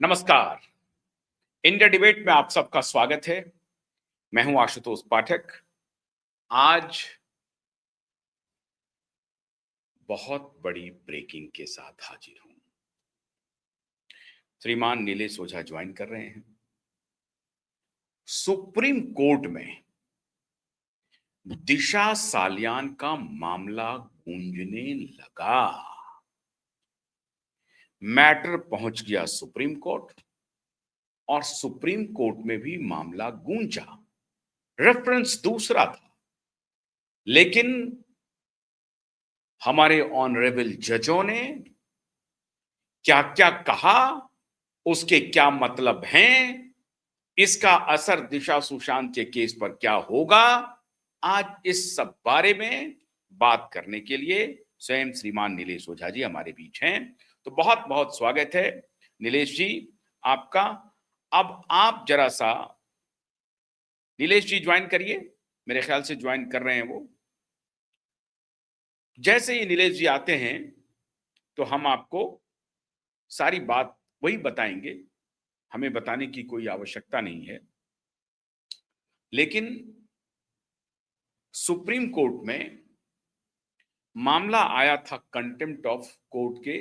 नमस्कार। India debate में आप सबका स्वागत है। मैं हूं आशुतोष पाठक। आज बहुत बड़ी ब्रेकिंग के साथ हाजिर हूं। श्रीमान नीलेश ओझा ज्वाइन कर रहे हैं। सुप्रीम कोर्ट में दिशा सालियान का मामला गूंजने लगा। मैटर पहुंच गया सुप्रीम कोर्ट और सुप्रीम कोर्ट में भी मामला गूंजा। रेफरेंस दूसरा था, लेकिन हमारे ऑनरेबल जजों ने क्या क्या कहा, उसके क्या मतलब हैं, इसका असर दिशा सुशांत के केस पर क्या होगा, आज इस सब बारे में बात करने के लिए स्वयं श्रीमान नीलेश ओझा जी हमारे बीच हैं। तो बहुत बहुत स्वागत है नीलेश जी आपका। अब आप जरा सा नीलेश जी ज्वाइन करिए, मेरे ख्याल से ज्वाइन कर रहे हैं वो। जैसे ही नीलेश जी आते हैं तो हम आपको सारी बात वही बताएंगे, हमें बताने की कोई आवश्यकता नहीं है। लेकिन सुप्रीम कोर्ट में मामला आया था कंटेम्प्ट ऑफ कोर्ट के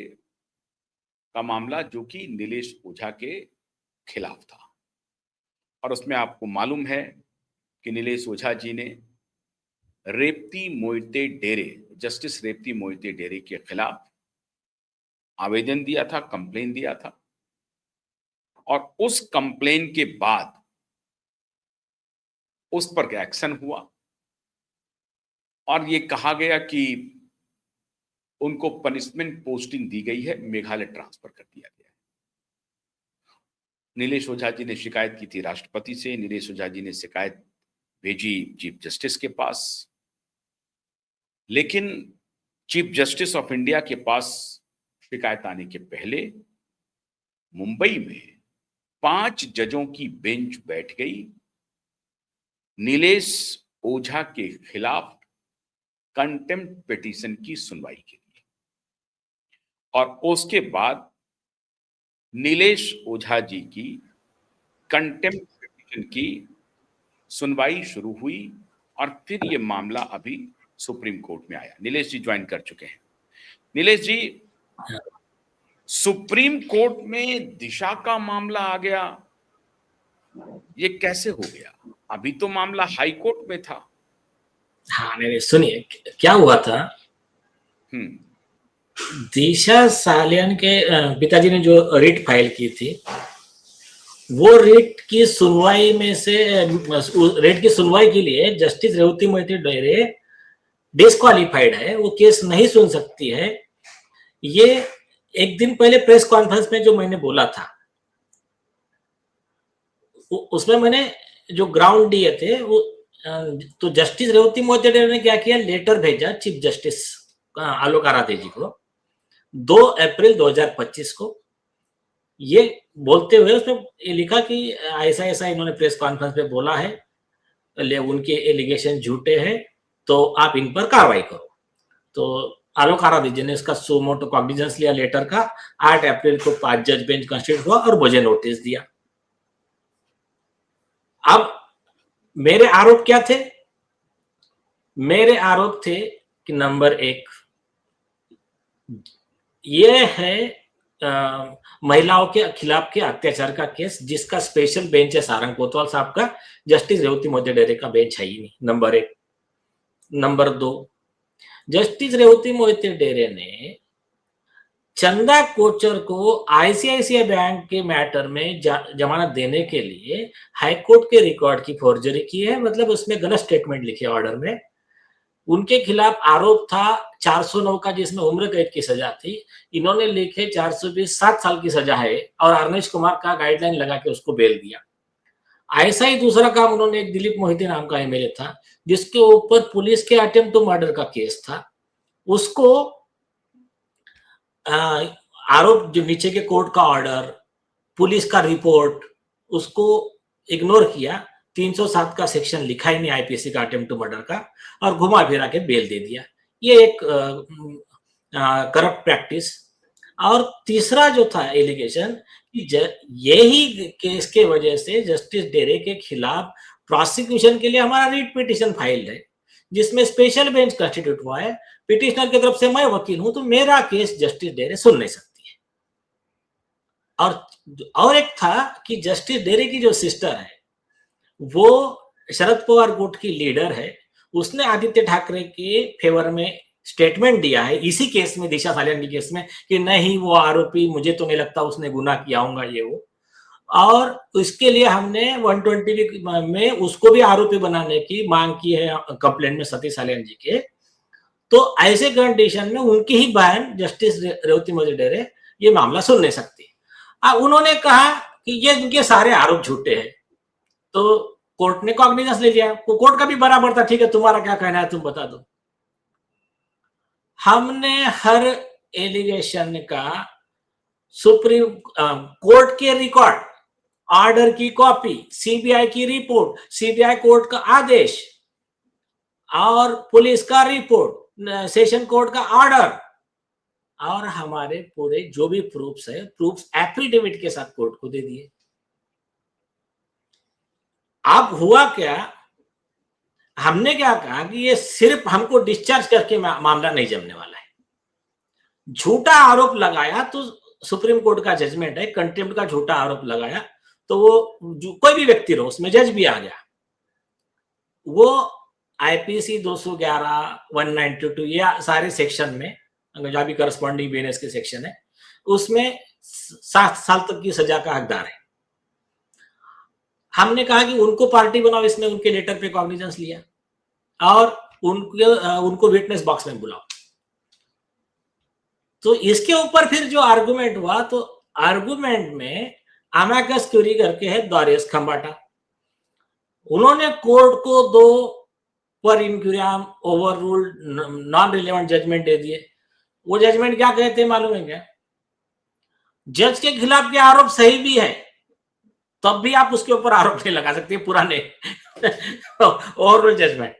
का मामला, जो कि नीलेश ओझा के खिलाफ था। और उसमें आपको मालूम है कि नीलेश ओझा जी ने रेप्ती मोहिते डेरे, जस्टिस रेप्ती मोहिते डेरे के खिलाफ आवेदन दिया था, कंप्लेन दिया था। और उस कंप्लेन के बाद उस पर एक्शन हुआ और ये कहा गया कि उनको पनिशमेंट पोस्टिंग दी गई है, मेघालय ट्रांसफर कर दिया गया है। नीलेश ओझा जी ने शिकायत की थी राष्ट्रपति से, नीलेश ओझा जी ने शिकायत भेजी चीफ जस्टिस के पास, लेकिन चीफ जस्टिस ऑफ इंडिया के पास शिकायत आने के पहले मुंबई में 5 जजों की बेंच बैठ गई नीलेश ओझा के खिलाफ कंटेम्प्ट पिटीशन की सुनवाई के लिए। और उसके बाद नीलेश ओझा जी की कंटेम्प्ट पिटीशन की सुनवाई शुरू हुई और फिर ये मामला अभी सुप्रीम कोर्ट में आया। नीलेश जी ज्वाइन कर चुके हैं। नीलेश जी, सुप्रीम कोर्ट में दिशा का मामला आ गया, ये कैसे हो गया? अभी तो मामला हाई कोर्ट में था। हाँ, नहीं सुनिए क्या हुआ था। दिशा सालियान के पिताजी ने जो रिट फाइल की थी, वो रिट की सुनवाई में से रिट की सुनवाई के लिए जस्टिस रेवती मोहिते डेरे डिस्क्वालिफाइड है, वो केस नहीं सुन सकती है। ये एक दिन पहले प्रेस कॉन्फ्रेंस में जो मैंने बोला था, उसमें मैंने जो ग्राउंड दिए थे वो, तो जस्टिस रेवती मोहिते डेरे ने क्या किया, लेटर भेजा चीफ जस्टिस आलोक आराधे जी को 2 अप्रैल 2025 को, ये बोलते हुए उसमें ये लिखा कि ऐसा ऐसा इन्होंने प्रेस कॉन्फ्रेंस में बोला है, उनके एलिगेशन झूठे हैं, तो आप इन पर कार्रवाई करो। तो आलोक आराधे जी ने इसका सुमोटो कॉग्निजेंस लिया लेटर का। 8 अप्रैल को 5 जज बेंच कंस्टिट्यूट हुआ और मुझे नोटिस दिया। अब मेरे आरोप क्या थे? मेरे आरोप थे कि नंबर 1, ये है महिलाओं के खिलाफ के अत्याचार का केस, जिसका स्पेशल बेंच है सारंग कोतवाल साहब का, जस्टिस रेवती मोहिते डेरे का बेंच है ही नहीं, number 1। Number 2, justice Revati Mohite Dere ने चंदा कोचर को आईसीआईसीआई बैंक के मैटर में जमानत देने के लिए हाईकोर्ट के रिकॉर्ड की फोर्जरी की है, मतलब उसमें गलत स्टेटमेंट लिखे ऑर्डर में। उनके खिलाफ आरोप था 409 का, जिसमें उम्र कैद की सजा थी। इन्होंने लिखे 420 7 साल की सजा है और अर्नेश कुमार का गाइडलाइन लगा के उसको बेल दिया। ऐसा ही दूसरा काम उन्होंने, एक दिलीप मोहिते नाम का एमएलए था, जिसके ऊपर पुलिस के अटेम्प्ट टू मर्डर का केस था, उसको आरोप, जो नीचे के कोर्ट का ऑर्डर, पुलिस का रिपोर्ट, उसको इग्नोर किया। 307 का सेक्शन लिखा ही नहीं आईपीसी का अटेम्प्ट टू मर्डर का, और घुमा फिरा के बेल दे दिया। ये एक करप्ट प्रैक्टिस। और तीसरा जो था एलिगेशन, यही केस के वजह से जस्टिस डेरे के खिलाफ प्रोसिक्यूशन के लिए हमारा रिट पिटिशन फाइल है, जिसमें स्पेशल बेंच कंस्टिट्यूट हुआ है। पिटिशनर की तरफ से मैं वकील हूं, तो मेरा केस जस्टिस डेरे सुन नहीं सकती है। और एक था कि जस्टिस डेरे की जो सिस्टर है वो शरद पवार गुट की लीडर है, उसने आदित्य ठाकरे के फेवर में स्टेटमेंट दिया है इसी केस में, दिशा सालियान केस में, कि नहीं वो आरोपी, मुझे तो नहीं लगता उसने गुनाह किया होगा ये वो। और इसके लिए हमने 120 में उसको भी आरोपी बनाने की मांग की है कंप्लेंट में सतीश सालियान जी के। तो ऐसे कंडीशन में उनकी ही बहन जस्टिस रेवती मोदी डेरे ये मामला सुन नहीं सकती। उन्होंने कहा कि ये इनके सारे आरोप झूठे हैं, तो कोर्ट ने कॉग्निजेंस ले लिया। कोर्ट का भी बराबर था, ठीक है तुम्हारा क्या कहना है तुम बता दो। हमने हर एलिगेशन का सुप्रीम कोर्ट के रिकॉर्ड, ऑर्डर की कॉपी, सीबीआई की रिपोर्ट, सीबीआई कोर्ट का आदेश और पुलिस का रिपोर्ट, सेशन कोर्ट का ऑर्डर और हमारे पूरे जो भी प्रूफ्स है, प्रूफ्स एफिडेविट के साथ कोर्ट को दे दिए। अब हुआ क्या, हमने क्या कहा कि ये सिर्फ हमको डिस्चार्ज करके मामला नहीं जमने वाला है। झूठा आरोप लगाया तो सुप्रीम कोर्ट का जजमेंट है, कंटेम्प्ट का झूठा आरोप लगाया तो वो कोई भी व्यक्ति रहो, उसमें जज भी आ गया, वो आईपीसी 211, 192 या सारे सेक्शन में, जो भी करस्पॉन्डिंग बीएनएस के सेक्शन है, उसमें 7 साल तक की सजा का हकदार है। हमने कहा कि उनको पार्टी बनाओ, इसमें उनके लेटर पे कॉग्निजेंस लिया और उनको विटनेस बॉक्स में बुलाओ। तो इसके ऊपर फिर जो आर्गुमेंट हुआ, तो आर्गुमेंट में अमेकस क्यूरी करके है दौरियस खंबाटा, उन्होंने कोर्ट को 2 per incuriam overruled non relevant judgment दे दिए। वो जजमेंट क्या कहते हैं मालूम है क्या? जज के खिलाफ के आरोप सही भी है तब भी आप उसके ऊपर आरोप नहीं लगा सकते पुराने ओवरऑल जजमेंट।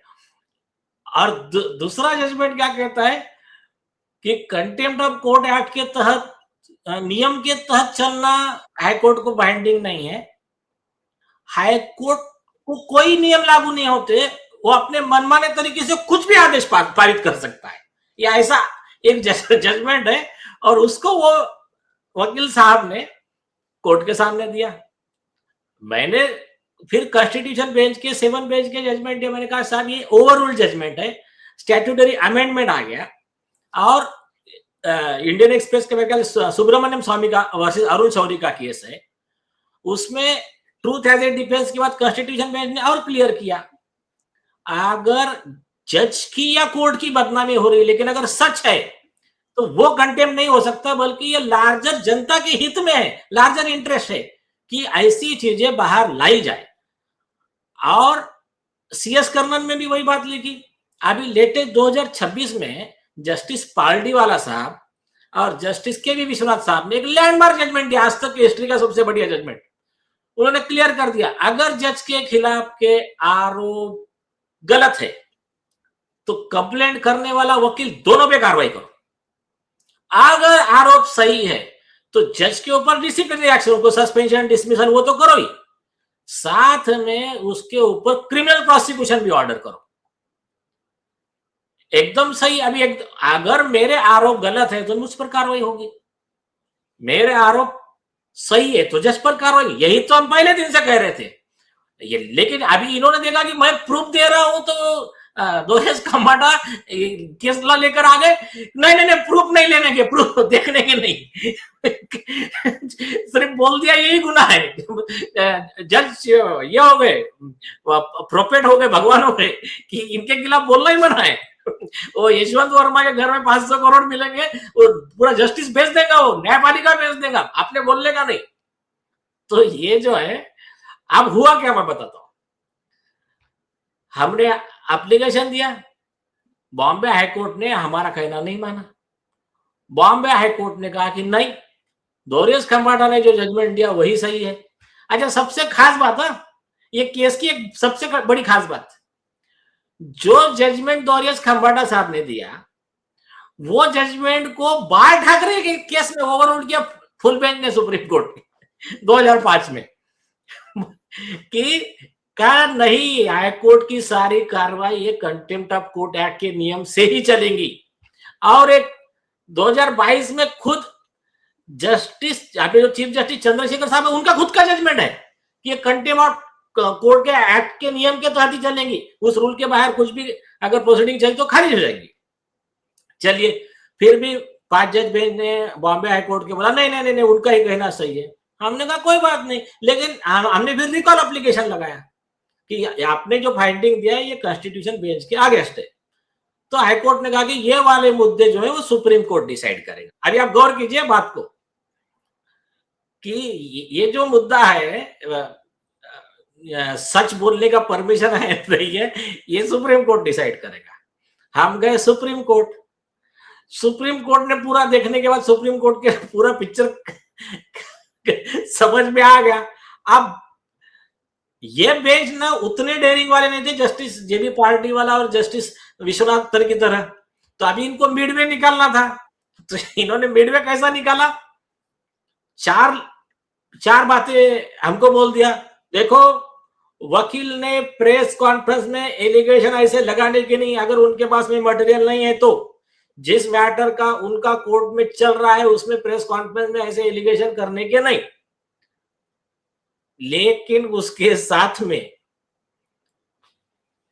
और दूसरा जजमेंट क्या कहता है कि कंटेम्प्ट ऑफ कोर्ट एक्ट के तहत, नियम के तहत चलना हाईकोर्ट को बाइंडिंग नहीं है। हाईकोर्ट को कोई नियम लागू नहीं होते, वो अपने मनमाने तरीके से कुछ भी आदेश पारित कर सकता है, या ऐसा एक जजमेंट है। और उसको वो वकील साहब ने कोर्ट के सामने दिया। मैंने फिर कॉन्स्टिट्यूशन बेंच के 7 बेंच के जजमेंट है, मैंने कहा साहब ये ओवररूल जजमेंट है, स्टैट्यूटरी अमेंडमेंट आ गया। और इंडियन एक्सप्रेस के मेरे ख्याल सुब्रमण्यम स्वामी का वर्सेस अरुण शौरी का केस है, उसमें ट्रूथ एज ए डिफेंस के बाद कॉन्स्टिट्यूशन बेंच ने और क्लियर किया, अगर जज की या कोर्ट की बदनामी हो रही है लेकिन अगर सच है तो वो कंटेम्प्ट नहीं हो सकता, बल्कि ये लार्जर जनता के हित में है, लार्जर इंटरेस्ट है कि ऐसी चीजें बाहर लाई जाए। और सीएस कर्नन में भी वही बात लिखी। अभी लेटेस्ट 2026 में जस्टिस पारडीवाला साहब और जस्टिस के वी विश्वनाथ साहब ने एक लैंडमार्क जजमेंट दिया, आज तक की हिस्ट्री का सबसे बढ़िया जजमेंट। उन्होंने क्लियर कर दिया, अगर जज के खिलाफ के आरोप गलत है तो कंप्लेंट करने वाला वकील दोनों पे कार्रवाई करो। अगर आरोप सही है तो जज के ऊपर डिसिप्लिनरी एक्शन को, सस्पेंशन, डिसमिसल वो तो करो ही, साथ में उसके ऊपर क्रिमिनल प्रोसिक्यूशन भी ऑर्डर करो। एकदम सही। अभी अगर मेरे आरोप गलत है तो मुझ पर कार्रवाई होगी, मेरे आरोप सही है तो जज पर कार्रवाई। यही तो हम पहले दिन से कह रहे थे ये, लेकिन अभी इन्होंने देखा कि मैं प्रूफ दे रहा हूं तो दोहेश खंबाटा केस लेकर आ गए। नहीं, प्रूफ नहीं लेने के, प्रूफ देखने के नहीं सिर्फ बोल दिया यही गुनाह है। जज ये हो गए, प्रोफेट हो गए, भगवान हो गए कि इनके खिलाफ बोलना ही मना है। वो यशवंत वर्मा के घर में 500 करोड़ मिलेंगे, वो पूरा जस्टिस भेज देगा, वो न्यायपालिका भेज देगा, आपने बोलने का नहीं। तो ये जो है, अब हुआ क्या मैं बताता हूं। हमने एप्लीकेशन दिया, बॉम्बे हाईकोर्ट ने हमारा कहना नहीं माना। बॉम्बे हाईकोर्ट ने कहा कि नहीं, दोरियस खंबाटा ने जो जजमेंट दिया वही सही है। अच्छा, सबसे खास बात है ये केस की, एक सबसे बड़ी खास बात, जो जजमेंट दोरियस खंबाटा साहब ने दिया वो जजमेंट को बाल ठाकरे के केस में ओवररूल किया फुल बेंच ने, सुप्रीम कोर्ट ने। 2005 में कि कहा नहीं, हाईकोर्ट की सारी कार्रवाई ये कंटेम्प्ट ऑफ कोर्ट एक्ट के नियम से ही चलेंगी। और एक 2022 में खुद जस्टिस, जो चीफ जस्टिस चंद्रशेखर साहब है, उनका खुद का जजमेंट है कि ये कंटेम्प्ट ऑफ कोर्ट के एक्ट के नियम के तहत ही चलेंगी, उस रूल के बाहर कुछ भी अगर प्रोसीडिंग चली तो खारिज हो जाएगी। चलिए, फिर भी 5 जज बेंच ने बॉम्बे हाईकोर्ट के बोला नहीं नहीं नहीं, उनका ही कहना सही है। हमने कहा कोई बात नहीं, लेकिन हमने फिर रिकॉल एप्लीकेशन लगाया कि आपने जो फाइंडिंग दिया है ये कॉन्स्टिट्यूशन बेंच के अगेंस्ट है। तो हाईकोर्ट ने कहा कि ये वाले मुद्दे जो है वो सुप्रीम कोर्ट डिसाइड करेगा। अभी आप गौर कीजिए बात को कि ये जो मुद्दा है, सच बोलने का परमिशन है नहीं है, ये सुप्रीम कोर्ट डिसाइड करेगा। हम गए सुप्रीम कोर्ट, सुप्रीम कोर्ट ने पूरा देखने के बाद सुप्रीम कोर्ट के पूरा पिक्चर समझ में आ गया। अब ये बेंच ना उतने डेयरिंग वाले नहीं थे जस्टिस जेबी पार्टी वाला और जस्टिस विश्वनाथ तर की तरह, तो अभी इनको मिडवे निकालना था। तो इन्होंने मिडवे कैसा निकाला, चार बातें हमको बोल दिया। देखो, वकील ने प्रेस कॉन्फ्रेंस में एलिगेशन ऐसे लगाने के नहीं, अगर उनके पास में मटेरियल नहीं है तो जिस मैटर का उनका कोर्ट में चल रहा है उसमें प्रेस कॉन्फ्रेंस में ऐसे एलिगेशन करने के नहीं। लेकिन उसके साथ में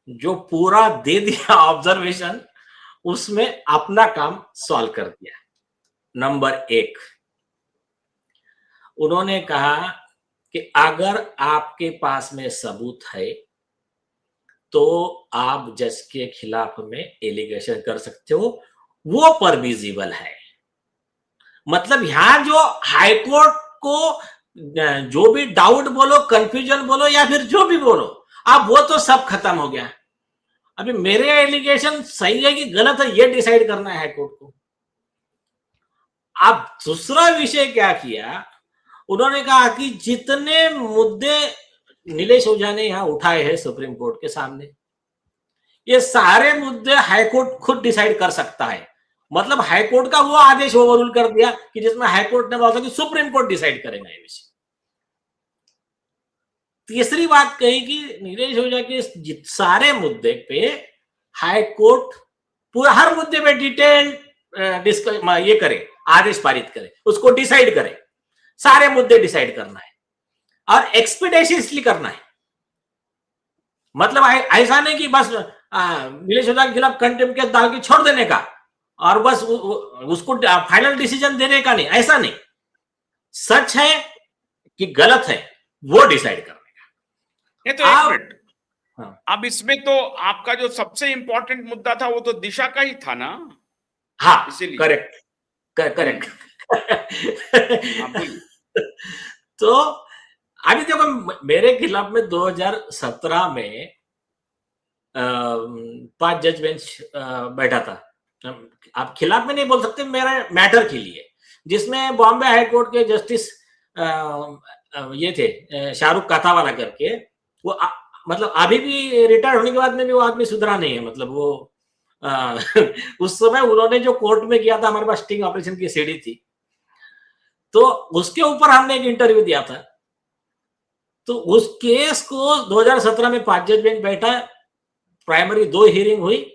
जो पूरा दे दिया ऑब्जर्वेशन, उसमें अपना काम सॉल्व कर दिया। नंबर 1, उन्होंने कहा कि अगर आपके पास में सबूत है तो आप जज के खिलाफ में एलिगेशन कर सकते हो, वो परमिजिबल है। मतलब यहां जो हाईकोर्ट को जो भी डाउट बोलो, कंफ्यूजन बोलो या फिर जो भी बोलो, अब वो तो सब खत्म हो गया। अभी मेरे एलिगेशन सही है कि गलत है ये डिसाइड करना है हाईकोर्ट को। अब दूसरा विषय क्या किया, उन्होंने कहा कि जितने मुद्दे नीलेश ओझा ने यहां उठाए हैं सुप्रीम कोर्ट के सामने, ये सारे मुद्दे हाईकोर्ट खुद डिसाइड कर सकता है। मतलब हाईकोर्ट का वो आदेश ओवररूल कर दिया कि जिसमें हाईकोर्ट ने बोला कि सुप्रीम कोर्ट डिसाइड करेगा ये विषय। तीसरी बात कही कि नीलेश ओझा के सारे मुद्दे पे हाईकोर्ट पूरा हर मुद्दे पे डिटेल ये करे, आदेश पारित करे, उसको डिसाइड करे, सारे मुद्दे डिसाइड करना है और एक्सपीडिशियसली करना है। मतलब ऐसा नहीं कि बस नीलेश ओझा के खिलाफ कंटेम्प्ट केस डाल के छोड़ देने का और बस उसको फाइनल डिसीजन देने का नहीं, ऐसा नहीं। सच है कि गलत है वो डिसाइड करने का। ये तो एक मिनट, अब इसमें तो आपका जो सबसे इंपॉर्टेंट मुद्दा था वो तो दिशा का ही था ना। हाँ, करेक्ट करेक्ट। तो अभी देखो, मेरे खिलाफ में 2017 में 5 जज बेंच बैठा था। आप खिलाफ में नहीं बोल सकते, मेरा मैटर के लिए, जिसमें बॉम्बे हाई कोर्ट के जस्टिस ये थे शाहरुख काथावाला करके, वो मतलब अभी भी रिटायर होने के बाद में भी वो आदमी सुधरा नहीं है। मतलब वो उस समय उन्होंने जो कोर्ट में किया था, हमारे पास स्टिंग ऑपरेशन की सीडी थी, तो उसके ऊपर हमने एक इंटरव्यू दिया था। तो उस केस को 2017 में 5 जज बेंच बैठा, प्राइमरी 2 हियरिंग हुई,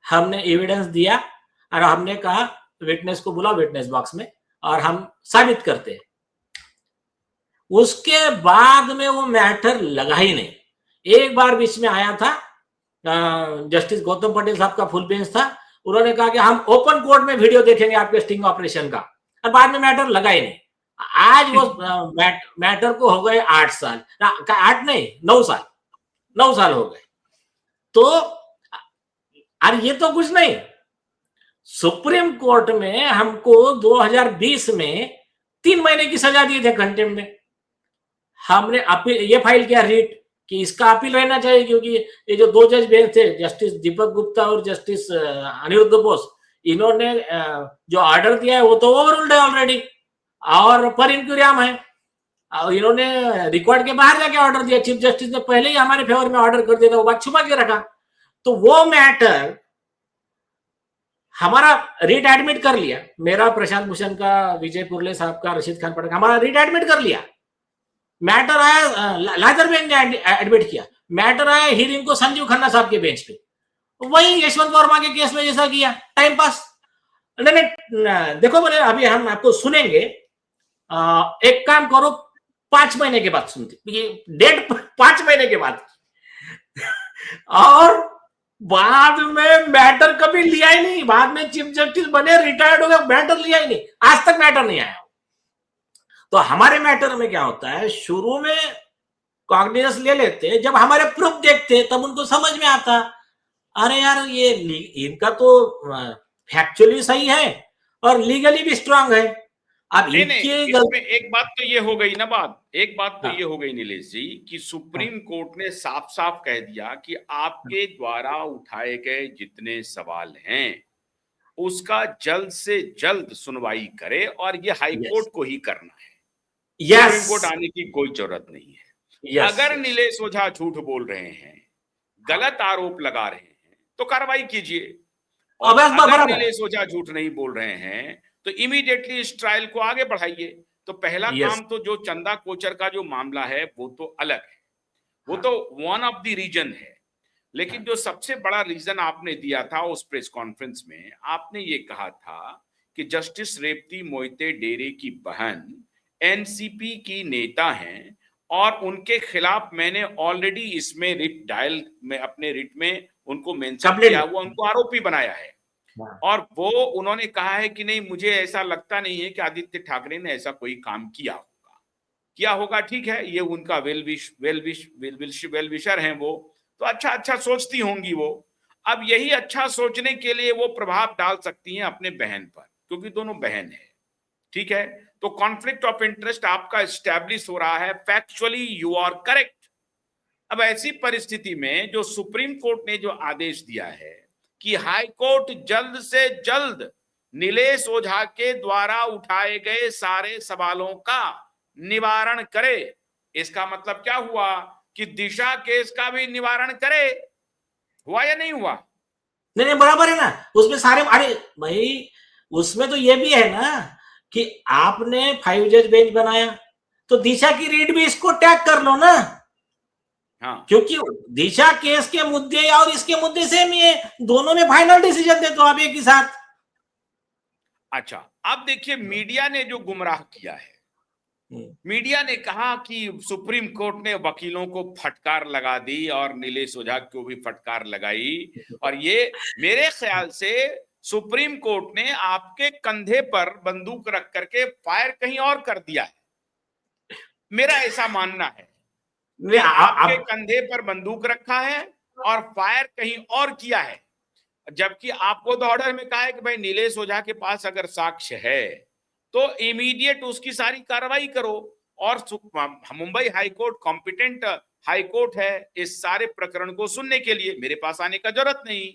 हमने एविडेंस दिया और हमने कहा विटनेस को बुला विटनेस बॉक्स में और हम साबित करते हैं। उसके बाद में वो मैटर लगा ही नहीं। एक बार बीच में आया था, जस्टिस गौतम पटेल साहब का फुल बेंच था, उन्होंने कहा कि हम ओपन कोर्ट में वीडियो देखेंगे आपके स्टिंग ऑपरेशन का, और बाद में मैटर लगा ही नहीं। आज वो मैटर को हो गए 8 साल, 8 नहीं 9 साल, 9 साल हो गए। तो अरे ये तो कुछ नहीं, सुप्रीम कोर्ट में हमको 2020 में 3 महीने की सजा दिए थे कंटेम्प्ट में। हमने अपील ये फाइल किया, रीट, कि इसका अपील रहना चाहिए, क्योंकि ये जो 2 जज बेंच थे, जस्टिस दीपक गुप्ता और जस्टिस अनिरुद्ध बोस, इन्होंने जो ऑर्डर दिया है वो तो ओवररूल्ड है ऑलरेडी और पर इंक्वायरी है। और इन्होंने रिकॉर्ड के बाहर जाके ऑर्डर दिया, चीफ जस्टिस ने पहले ही हमारे फेवर में ऑर्डर कर दिया था, वो बात छुपा के रखा। तो वो मैटर हमारा रीट एडमिट कर लिया, मेरा, प्रशांत भूषण का, विजय पुरले साहब का, रशीद खान पठान का, हमारा रीट एडमिट कर लिया। मैटर आया लाजर बेंच ने एडमिट किया, मैटर आया हियरिंग को संजीव खन्ना साहब के बेंच पे, वही यशवंत वर्मा के केस में जैसा किया, टाइम पास। नहीं देखो बोले अभी हम आपको सुनेंगे, एक काम करो 5 महीने के बाद सुनते, डेट 5 महीने के बाद और बाद में मैटर कभी लिया ही नहीं, बाद में चीफ जस्टिस बने, रिटायर्ड हो गए, मैटर लिया ही नहीं, आज तक मैटर नहीं आया। तो हमारे मैटर में क्या होता है, शुरू में कॉग्निजेंस ले लेते, जब हमारे प्रूफ देखते तब उनको समझ में आता, अरे यार ये इनका तो फैक्चुअली सही है और लीगली भी स्ट्रांग है। अब नहीं, इसमें एक बात तो ये हो गई ना, एक बात तो ये हो गई नीलेश जी कि सुप्रीम कोर्ट ने साफ साफ कह दिया कि आपके द्वारा उठाए गए जितने सवाल हैं उसका जल्द से जल्द सुनवाई करे और ये हाई कोर्ट को ही करना है, सुप्रीम कोर्ट आने की कोई जरूरत नहीं है। अगर नीलेश ओझा झूठ बोल रहे हैं, गलत आरोप लगा रहे हैं तो कार्रवाई कीजिए, और अगर नीलेश ओझा झूठ नहीं बोल रहे हैं तो इमीडिएटली इस ट्रायल को आगे बढ़ाइए। तो पहला काम तो जो चंदा कोचर का जो मामला है वो तो अलग है, वो तो वन ऑफ द रीजन है, लेकिन जो सबसे बड़ा रीजन आपने दिया था उस प्रेस कॉन्फ्रेंस में, आपने ये कहा था कि जस्टिस रेवती मोहिते डेरे की बहन एनसीपी की नेता हैं और उनके खिलाफ मैंने ऑलरेडी इसमें रिट डायल में अपने रिट में उनको मेंशन किया हुआ, उनको आरोपी बनाया है, और वो उन्होंने कहा है कि नहीं मुझे ऐसा लगता नहीं है कि आदित्य ठाकरे ने ऐसा कोई काम किया होगा। ठीक है, ये उनका वेल विशर हैं वो, तो अच्छा सोचती होंगी वो। अब यही अच्छा सोचने के लिए वो प्रभाव डाल सकती हैं अपने बहन पर, क्योंकि दोनों बहन है, ठीक है। तो कॉन्फ्लिक्ट ऑफ इंटरेस्ट आपका एस्टैब्लिश हो रहा है, फैक्चुअली यू आर करेक्ट। अब ऐसी परिस्थिति में जो सुप्रीम कोर्ट ने जो आदेश दिया है कि हाई कोर्ट जल्द से जल्द नीलेश ओझा के द्वारा उठाए गए सारे सवालों का निवारण करे, इसका मतलब क्या हुआ कि दिशा केस का भी निवारण करे। हुआ या नहीं हुआ? नहीं बराबर है ना, उसमें सारे, अरे भाई उसमें तो ये भी है ना कि आपने 5 जज बेंच बनाया तो दिशा की रीड भी इसको टैग कर लो ना। हाँ, क्योंकि दिशा केस के मुद्दे और इसके मुद्दे सेम ही है, दोनों में फाइनल डिसीजन दे दो आप एक ही साथ। अच्छा, अब देखिए मीडिया ने जो गुमराह किया है, मीडिया ने कहा कि सुप्रीम कोर्ट ने वकीलों को फटकार लगा दी और नीलेश ओझा को भी फटकार लगाई, और ये मेरे ख्याल से सुप्रीम कोर्ट ने आपके कंधे पर बंदूक रख करके फायर कहीं और कर दिया है, मेरा ऐसा मानना है। आपके कंधे पर बंदूक रखा है और फायर कहीं और किया है, जबकि आपको तो ऑर्डर में कहा है कि भाई नीलेश ओझा के पास अगर साक्ष्य है तो इमीडिएट उसकी सारी कार्रवाई करो, और मुंबई हाईकोर्ट कॉम्पिटेंट हाईकोर्ट है इस सारे प्रकरण को सुनने के लिए, मेरे पास आने का जरूरत नहीं।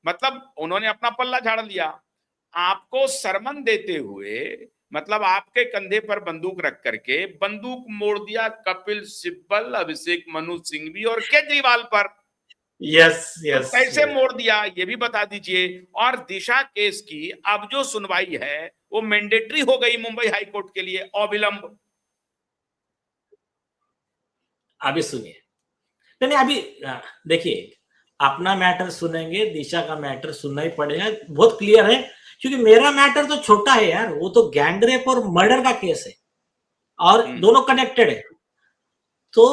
मतलब उन्होंने अपना पल्ला झाड़ लिया, आपको सरमन देते हुए, मतलब आपके कंधे पर बंदूक रख करके बंदूक मोड़ दिया कपिल सिब्बल, अभिषेक मनु सिंघवी और केजरीवाल पर। यस तो कैसे मोड़ दिया ये भी बता दीजिए। और दिशा केस की अब जो सुनवाई है वो मैंडेटरी हो गई मुंबई हाईकोर्ट के लिए अविलंब। अभी सुनिए, नहीं अभी देखिए, अपना मैटर सुनेंगे, दिशा का मैटर सुनना ही पड़ेगा, बहुत क्लियर है, क्योंकि मेरा मैटर तो छोटा है यार, वो तो गैंग रेप और मर्डर का केस है और दोनों कनेक्टेड है, तो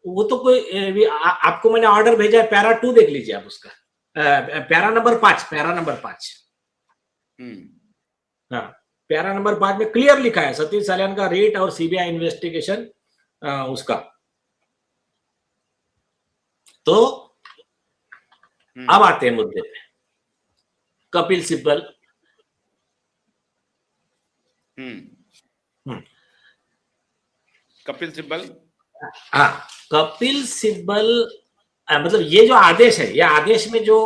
वो तो कोई आपको मैंने ऑर्डर भेजा है, पैरा 2 देख लीजिए आप उसका, पैरा नंबर 5, हाँ, पैरा नंबर 5 में क्लियर लिखा है सतीश सालियान का रेट और सीबीआई इन्वेस्टिगेशन उसका। तो अब आते हैं मुद्दे पे, कपिल सिब्बल। कपिल सिब्बल, हाँ, कपिल सिब्बल, मतलब ये जो आदेश है, ये आदेश में जो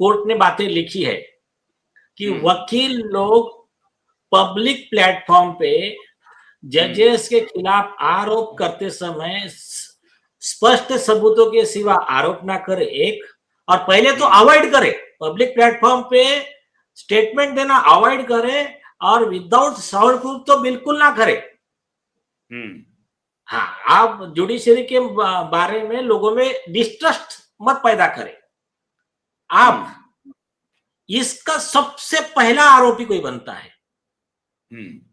कोर्ट ने बातें लिखी है कि वकील लोग पब्लिक प्लेटफॉर्म पे जजेस के खिलाफ आरोप करते समय स्पष्ट सबूतों के सिवा आरोप ना करे, एक, और पहले तो अवॉइड करे, पब्लिक प्लेटफॉर्म पे स्टेटमेंट देना अवॉइड करे, और विदाउट साउंड प्रूफ तो बिल्कुल ना करे। हाँ, आप जुडिशरी के बारे में लोगों में डिस्ट्रस्ट मत पैदा करें। आप इसका सबसे पहला आरोपी कोई बनता है,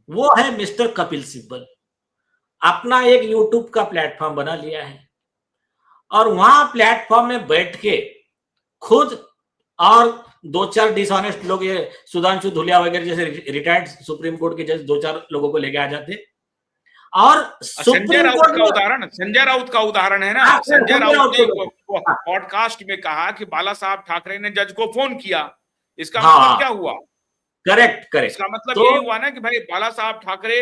वो है मिस्टर कपिल सिब्बल। अपना एक यूट्यूब का प्लेटफॉर्म बना लिया है और वहां प्लेटफॉर्म में बैठ के खुद और दो चार डिसऑनेस्ट लोग, ये सुधांशु धुलिया वगैरह जैसे रिटायर्ड सुप्रीम कोर्ट के जज दो चार लोगों को लेके आ जाते और सुप्रीम कोर्ट का उदाहरण, संजय राउत का उदाहरण है ना। संजय राउत ने पॉडकास्ट में कहा कि बाला साहब ठाकरे ने जज को फोन किया, इसका मतलब क्या हुआ? करेक्ट। इसका मतलब यही हुआ ना कि भाई बाला साहब ठाकरे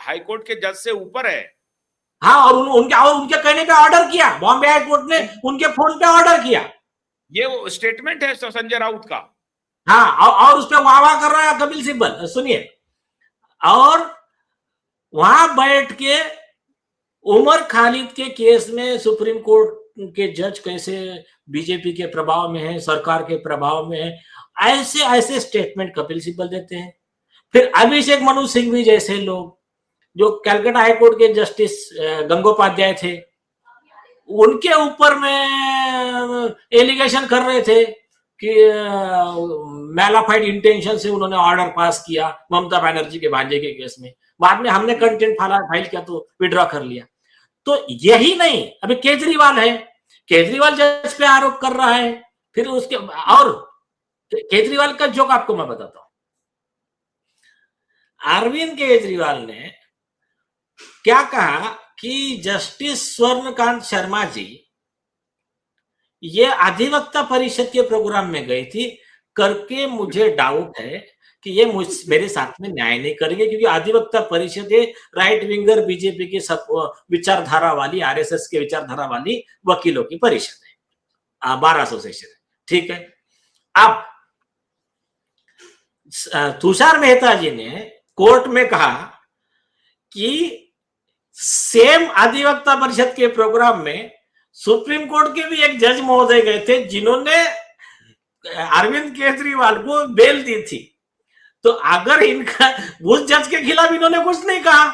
हाईकोर्ट के जज से ऊपर है। हाँ, और उनके कहने पे ऑर्डर किया, बॉम्बे हाई कोर्ट ने उनके फोन पे ऑर्डर किया। ये वो स्टेटमेंट है संजय राउत का। हाँ, और उस पर वाह कर रहा है कपिल सिब्बल। सुनिए, और वहां बैठ के उमर खालिद के केस में सुप्रीम कोर्ट के जज कैसे बीजेपी के प्रभाव में है, सरकार के प्रभाव में है, ऐसे ऐसे स्टेटमेंट कपिल सिब्बल देते हैं। फिर अभिषेक मनु सिंघवी जैसे लोग जो कलकत्ता हाईकोर्ट के जस्टिस गंगोपाध्याय थे, उनके ऊपर में एलिगेशन कर रहे थे कि मैलाफाइड इंटेंशन से उन्होंने ऑर्डर पास किया ममता बनर्जी के भांजे के केस में। बाद में हमने कंटेंट फाइल किया तो विड्रॉ कर लिया। तो यही नहीं, अभी केजरीवाल है, केजरीवाल जज पे आरोप कर रहा है। फिर उसके और केजरीवाल का जोक आपको मैं बताता हूं। अरविंद केजरीवाल ने क्या कहा कि जस्टिस स्वर्णकांत शर्मा जी ये अधिवक्ता परिषद के प्रोग्राम में गई थी, करके मुझे डाउट है कि ये मेरे साथ में न्याय नहीं करेंगे, क्योंकि अधिवक्ता परिषद राइट विंगर बीजेपी की विचारधारा वाली, आरएसएस के विचारधारा वाली वकीलों की परिषद है, बार एसोसिएशन है। ठीक है, अब तुषार मेहता जी ने कोर्ट में कहा कि सेम अधिवक्ता परिषद के प्रोग्राम में सुप्रीम कोर्ट के भी एक जज महोदय गए थे, जिन्होंने अरविंद केजरीवाल को बेल दी थी। तो अगर इनका उस जज के खिलाफ इन्होंने कुछ नहीं कहा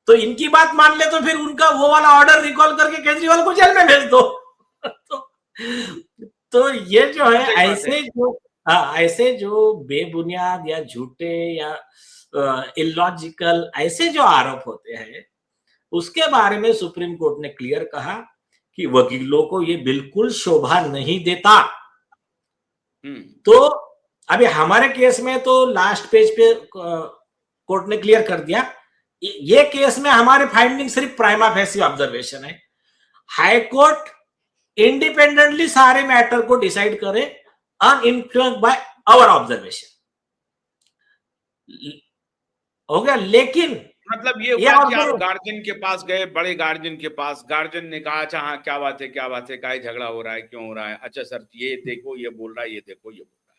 तो इनकी बात मान ले, तो फिर उनका वो वाला ऑर्डर रिकॉल करके केजरीवाल को जेल में भेज दो। तो ये जो है ऐसे जो बेबुनियाद या झूठे या इलॉजिकल ऐसे जो आरोप होते हैं, उसके बारे में सुप्रीम कोर्ट ने क्लियर कहा कि वकीलों को ये बिल्कुल शोभा नहीं देता। तो अभी हमारे केस में तो लास्ट पेज पे कोर्ट ने क्लियर कर दिया, ये केस में हमारे फाइंडिंग सिर्फ प्राइमा फेसी ऑब्जर्वेशन है। हाई कोर्ट इंडिपेंडेंटली सारे मैटर को डिसाइड करे, अनइन्फ्लुएंस्ड बाय आवर ऑब्जर्वेशन। हो गया। लेकिन मतलब ये हुआ कि आप गार्जियन के पास गए, बड़े गार्जियन के पास, गार्जियन ने कहा अच्छा हाँ क्या बात है, क्या बात है, क्या झगड़ा हो रहा है, क्यों हो रहा है, अच्छा सर ये देखो ये बोल रहा है, ये देखो ये बोल रहा है।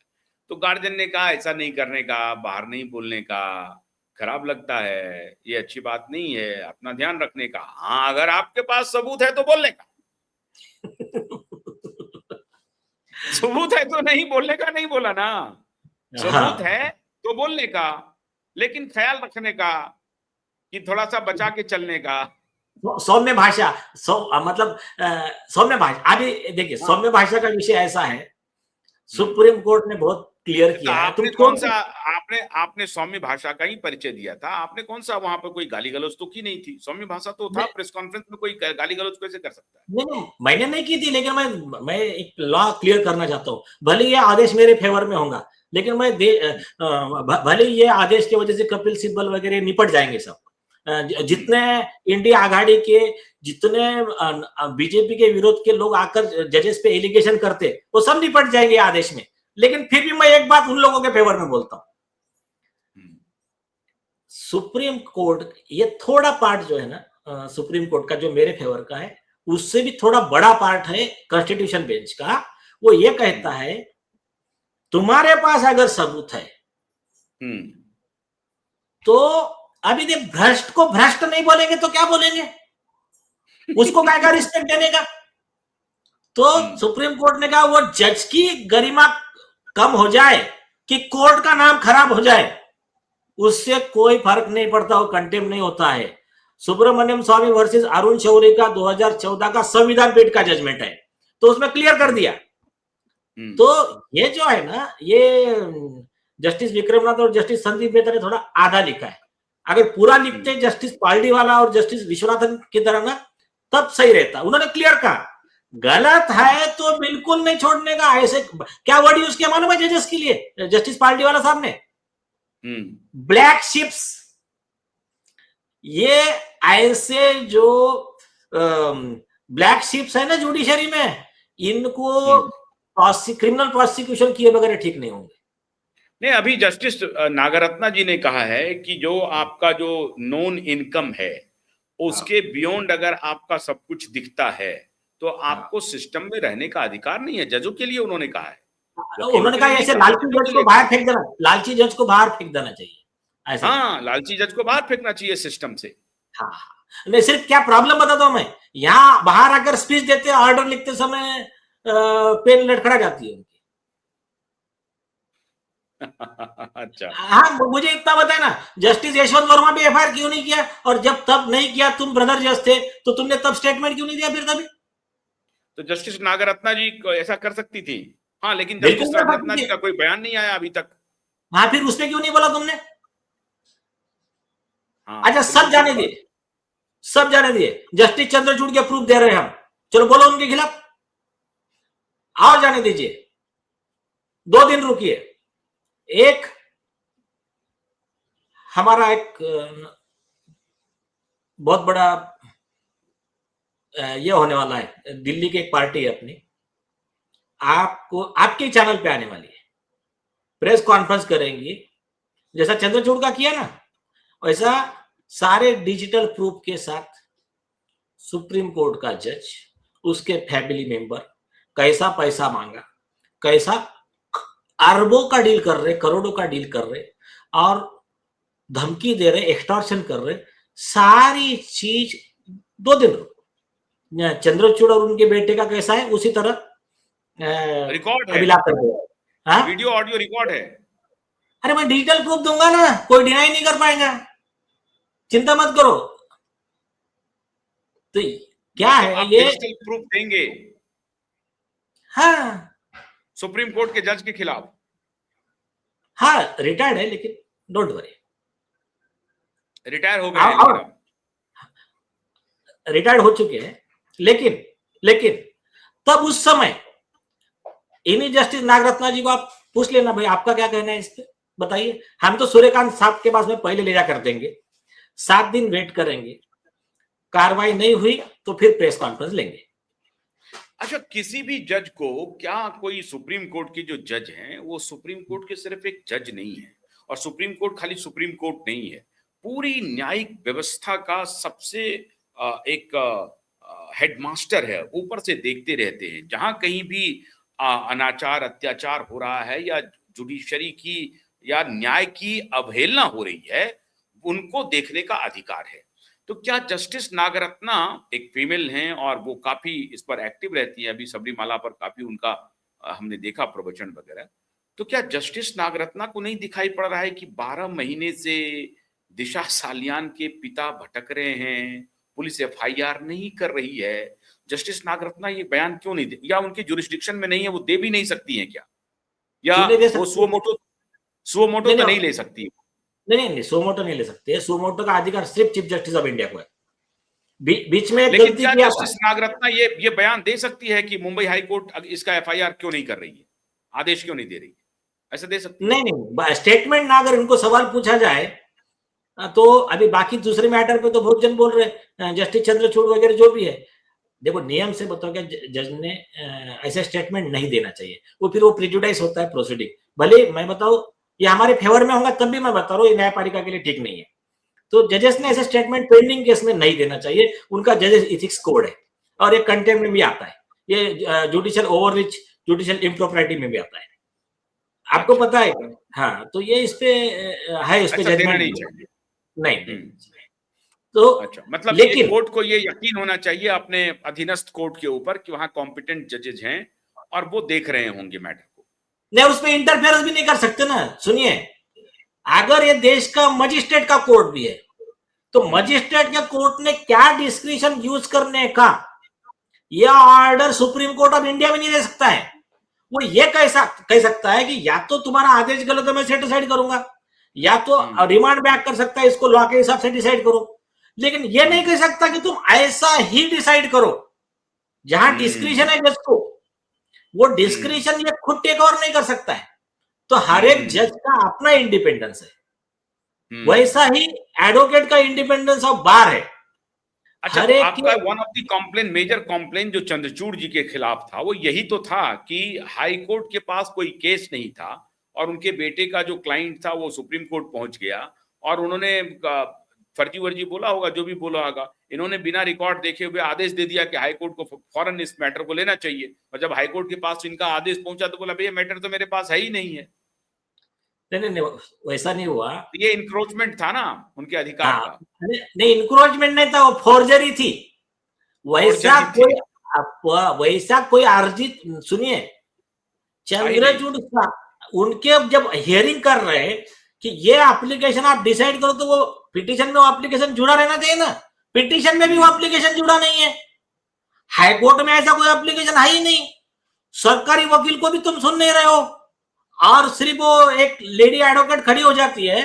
तो गार्जियन ने कहा ऐसा नहीं करने का, बाहर नहीं बोलने का, खराब लगता है, ये अच्छी बात नहीं है, अपना ध्यान रखने का। हाँ, अगर आपके पास सबूत है तो बोलने का। सबूत है तो नहीं बोलने का, नहीं बोला ना। सबूत है तो बोलने का, लेकिन ख्याल रखने का कि थोड़ा सा बचा के चलने का। सौम्य भाषा, मतलब सौम्य भाषा। अभी देखिए, सौम्य भाषा का विषय ऐसा है, सुप्रीम कोर्ट ने बहुत क्लियर किया है। आपने कौन सा आपने सौम्य भाषा का ही परिचय दिया था, आपने कौन सा वहां पर कोई गाली गलौज तो की नहीं थी। सौम्य भाषा तो था, प्रेस कॉन्फ्रेंस में कोई गाली गलौज कैसे कर सकता है? नहीं, मैंने नहीं की थी, लेकिन मैं एक लॉ क्लियर करना चाहता हूँ। भले ये आदेश मेरे फेवर में होगा, लेकिन मैं भले ये आदेश की वजह से कपिल सिब्बल वगैरह निपट जाएंगे सब, जितने इंडिया आघाड़ी के, जितने बीजेपी के विरोध के लोग आकर जजेस पे एलिगेशन करते, वो सब निपट जाएंगे आदेश में। लेकिन फिर भी मैं एक बात उन लोगों के फेवर में बोलता हूं, सुप्रीम कोर्ट ये थोड़ा पार्ट जो है ना सुप्रीम कोर्ट का, जो मेरे फेवर का है, उससे भी थोड़ा बड़ा पार्ट है कॉन्स्टिट्यूशन बेंच का। वो ये कहता है तुम्हारे पास अगर सबूत है तो अभी देख, भ्रष्ट को भ्रष्ट नहीं बोलेंगे तो क्या बोलेंगे, उसको क्या का रिस्पेक्ट देने का। तो सुप्रीम कोर्ट ने कहा वो जज की गरिमा कम हो जाए कि कोर्ट का नाम खराब हो जाए, उससे कोई फर्क नहीं पड़ता, वो कंटेम्प्ट नहीं होता है। सुब्रमण्यम स्वामी वर्सेस अरुण शौरी का 2014 का संविधान पीठ का जजमेंट है, तो उसमें क्लियर कर दिया। तो ये जो है ना, ये जस्टिस विक्रमनाथ और जस्टिस संदीप मेहता ने थोड़ा आधा लिखा है। अगर पूरा लिखते जस्टिस पार्डीवाला और जस्टिस विश्वनाथन की तरह ना, तब सही रहता। उन्होंने क्लियर कहा गलत है तो बिल्कुल नहीं छोड़ने का। ऐसे क्या वर्ड यूज किया मालूम है जजेस के लिए जस्टिस पार्डीवाला साहब ने? Black ships. ये ऐसे जो ब्लैक शिप्स है ना जुडिशरी में, इनको क्रिमिनल प्रोसिक्यूशन किए बगैर ठीक नहीं होंगे। नहीं, अभी जस्टिस नागरत्ना जी ने कहा है कि जो आपका जो नॉन इनकम है उसके बियॉन्ड अगर आपका सब कुछ दिखता है तो आपको सिस्टम में रहने का अधिकार नहीं है। जजों के लिए उन्होंने कहा है। उन्होंने कहा ऐसे लालची जज को बाहर फेंक देना, लालची जज को बाहर फेंक देना चाहिए। हाँ, लालची जज को बाहर फेंकना चाहिए सिस्टम से। हाँ, नहीं सिर्फ क्या प्रॉब्लम बताता हूं मैं, यहाँ बाहर आकर स्पीच देते ऑर्डर लिखते समय पेन लड़खड़ा जाती है उनकी। अच्छा, हाँ, मुझे इतना बताए ना, जस्टिस यशवंत वर्मा भी एफआईआर क्यों नहीं किया? और जब तब नहीं किया, तुम ब्रदर जज थे, तो तुमने तब स्टेटमेंट क्यों नहीं दिया फिर तभी? तो जस्टिस नागरत्ना जी ऐसा कर सकती थी। हाँ, लेकिन जस्टिस नागरत्ना जी का कोई बयान नहीं आया अभी तक। हाँ, फिर उसमें क्यों नहीं बोला तुमने? हाँ, अच्छा, सब जाने दिए, सब जाने दिए। जस्टिस चंद्रचूड़ के प्रूफ दे रहे हैं हम, चलो बोलो उनके खिलाफ, और जाने दीजिए। 2 दिन रुकिए। एक हमारा एक बहुत बड़ा ये होने वाला है, दिल्ली की एक पार्टी है अपनी, आपको आपके चैनल पे आने वाली है, प्रेस कॉन्फ्रेंस करेंगी। जैसा चंद्रचूड़ का किया ना, वैसा सारे डिजिटल प्रूफ के साथ सुप्रीम कोर्ट का जज, उसके फैमिली मेंबर, कैसा पैसा मांगा, कैसा अरबों का डील कर रहे, करोड़ों का डील कर रहे, और धमकी दे रहे, एक्सटॉर्शन कर रहे, सारी चीज 2 दिन रुको। चंद्रचूड़ और उनके बेटे का कैसा है, उसी तरह रिकॉर्ड है, वीडियो ऑडियो रिकॉर्ड है। अरे मैं डिजिटल प्रूफ दूंगा ना, कोई डिनाई नहीं कर पाएगा, चिंता मत करो। तो क्या है आप ये डिजिटल प्रूफ देंगे? हाँ, सुप्रीम कोर्ट के जज के खिलाफ। हाँ, रिटायर्ड है लेकिन डोंट वरी, रिटायर हो गए हैं, रिटायर्ड हो चुके हैं, लेकिन तब उस समय इन्हीं जस्टिस नागरत्ना जी को आप पूछ लेना, भाई आपका क्या कहना है इस पे, बताइए। हम तो सूर्यकांत साहब के पास में पहले ले जा कर देंगे, 7 दिन वेट करेंगे, कार्रवाई नहीं हुई तो फिर प्रेस कॉन्फ्रेंस लेंगे। अच्छा, किसी भी जज को, क्या कोई सुप्रीम कोर्ट के जो जज हैं वो सुप्रीम कोर्ट के सिर्फ एक जज नहीं है, और सुप्रीम कोर्ट खाली सुप्रीम कोर्ट नहीं है, पूरी न्यायिक व्यवस्था का सबसे एक हेडमास्टर है, ऊपर से देखते रहते हैं। जहां कहीं भी अनाचार अत्याचार हो रहा है या जुडिशरी की या न्याय की अवहेलना हो रही है, उनको देखने का अधिकार है। तो क्या जस्टिस नागरत्ना एक फीमेल हैं और वो काफी इस पर एक्टिव रहती है, अभी सबरीमाला पर काफी उनका हमने देखा प्रवचन वगैरह, तो क्या जस्टिस नागरत्ना को नहीं दिखाई पड़ रहा है कि 12 महीने से दिशा सालियान के पिता भटक रहे हैं, पुलिस एफआईआर नहीं कर रही है? जस्टिस नागरत्ना ये बयान क्यों नहीं दे, या उनके जुरिस्डिक्शन में नहीं है, वो दे भी नहीं सकती हैं क्या, या वो सुओमोटो तो नहीं ले सकती? नहीं, सुमोटो नहीं ले सकते। सुमोटो का अधिकार सिर्फ चीफ जस्टिस ऑफ इंडिया को है। बीच में लेकिन क्या जस्टिस नागरत्ना ये बयान दे सकती है कि मुंबई हाई कोर्ट इसका एफआईआर क्यों नहीं कर रही है, आदेश क्यों नहीं दे रही है? ऐसा दे सकती है? नहीं, स्टेटमेंट ना अगर इनको सवाल पूछा जाए तो अभी बाकी दूसरे मैटर पे तो बहुत जन बोल रहे, जस्टिस चंद्रचूड़ वगैरह जो भी है। देखो, नियम से बताओ क्या जज ने ऐसे स्टेटमेंट नहीं देना चाहिए, वो फिर वो प्रिजुडाइज होता है प्रोसीडिंग। भले मैं बताऊं ये हमारे फेवर में होगा, तब भी मैं बता रहा हूँ ये न्यायपालिका के लिए ठीक नहीं है। तो जजेस ने ऐसे स्टेटमेंट पेंडिंग केस में नहीं देना चाहिए, उनका जजेस इथिक्स कोड है, और ये कंटेम्प्ट में भी आता है, ये जुडिशियल ओवररीच, जुडिशियल इम्प्रोप्रिटी में भी आता है, आपको पता है। हाँ, तो ये इस पे है, इस पे जजमेंट नहीं चाहिए, नहीं। तो अच्छा, मतलब लेकिन कोर्ट को ये यकीन होना चाहिए अपने अधीनस्थ कोर्ट के ऊपर कि वहां कॉम्पिटेंट जजेस हैं और वो देख रहे होंगे मैटर को। नहीं, उसमें इंटरफेरेंस भी नहीं कर सकते ना। सुनिए, अगर ये देश का मजिस्ट्रेट का कोर्ट भी है, तो मजिस्ट्रेट या कोर्ट ने क्या डिस्क्रिशन यूज करने का, यह order supreme court of India में नहीं दे सकता है। वो ये कह सकता है कि या तो तुम्हारा आदेश गलत है मैं सेटिसाइड करूंगा, या तो रिमांड बैक कर सकता है, इसको लॉ के हिसाब से डिसाइड करो, लेकिन ये नहीं कह सकता कि तुम ऐसा ही डिसाइड करो। जहां डिस्क्रिशन है जज को, वो डिस्क्रिशन ये खुद टेक ओवर नहीं कर सकता है। तो हर एक जज का अपना इंडिपेंडेंस है, वैसा ही एडवोकेट का इंडिपेंडेंस ऑफ बार है। अच्छा, तो आपका one of the complaint, major complaint जो चंद्रचूड़ जी के खिलाफ था, वो यही तो था कि हाई कोर्ट के पास कोई केस नहीं था और उनके बेटे का जो क्लाइंट था वो सुप्रीम कोर्ट पहुंच गया और उन्होंने फर्जी वर्जी बोला होगा, जो भी बोला होगा, इन्होंने बिना रिकॉर्ड देखे हुए आदेश दे दिया कि हाई कोर्ट को फौरन इस मैटर को लेना चाहिए। और जब हाई कोर्ट के पास इनका आदेश पहुंचा तो बोला भैया मैटर तो मेरे पास है ही नहीं है। नहीं, वैसा नहीं हुआ। ये इंक्रोचमेंट था ना उनके अधिकार का। नहीं, इंक्रोचमेंट नहीं था, वो फोर्जरी थी। वैसा कोई अर्जित, सुनिए, चंद्रचूड़ उनके जब हियरिंग कर रहे हैं कि ये एप्लीकेशन आप डिसाइड करो, तो वो पिटीशन में वो एप्लीकेशन जुड़ा रहना चाहिए ना। पिटीशन में भी वो एप्लीकेशन जुड़ा नहीं है, हाई कोर्ट में ऐसा कोई एप्लीकेशन है ही नहीं, सरकारी वकील को भी तुम सुन नहीं रहे हो, और सिर्फ वो एक लेडी एडवोकेट खड़ी हो जाती है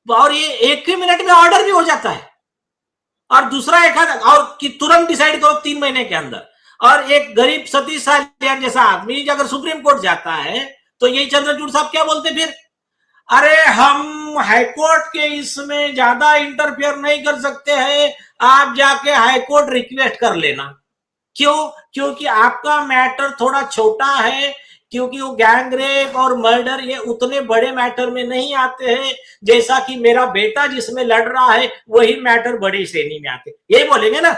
और ये एक ही मिनट में ऑर्डर भी हो जाता है, और दूसरा एक और कि तुरंत डिसाइड करो 3 महीने के अंदर। और एक गरीब सतीश सालियान जैसा आदमी अगर सुप्रीम कोर्ट जाता है तो यही चंद्रचूड़ साहब क्या बोलते फिर, अरे हम हाईकोर्ट के इसमें ज्यादा इंटरफेयर नहीं कर सकते हैं, आप जाके हाईकोर्ट रिक्वेस्ट कर लेना। क्यों? क्योंकि आपका मैटर थोड़ा छोटा है, क्योंकि वो गैंग रेप और मर्डर ये उतने बड़े मैटर में नहीं आते हैं, जैसा कि मेरा बेटा जिसमें लड़ रहा है वही मैटर बड़ी श्रेणी में आते। यही बोलेंगे ना।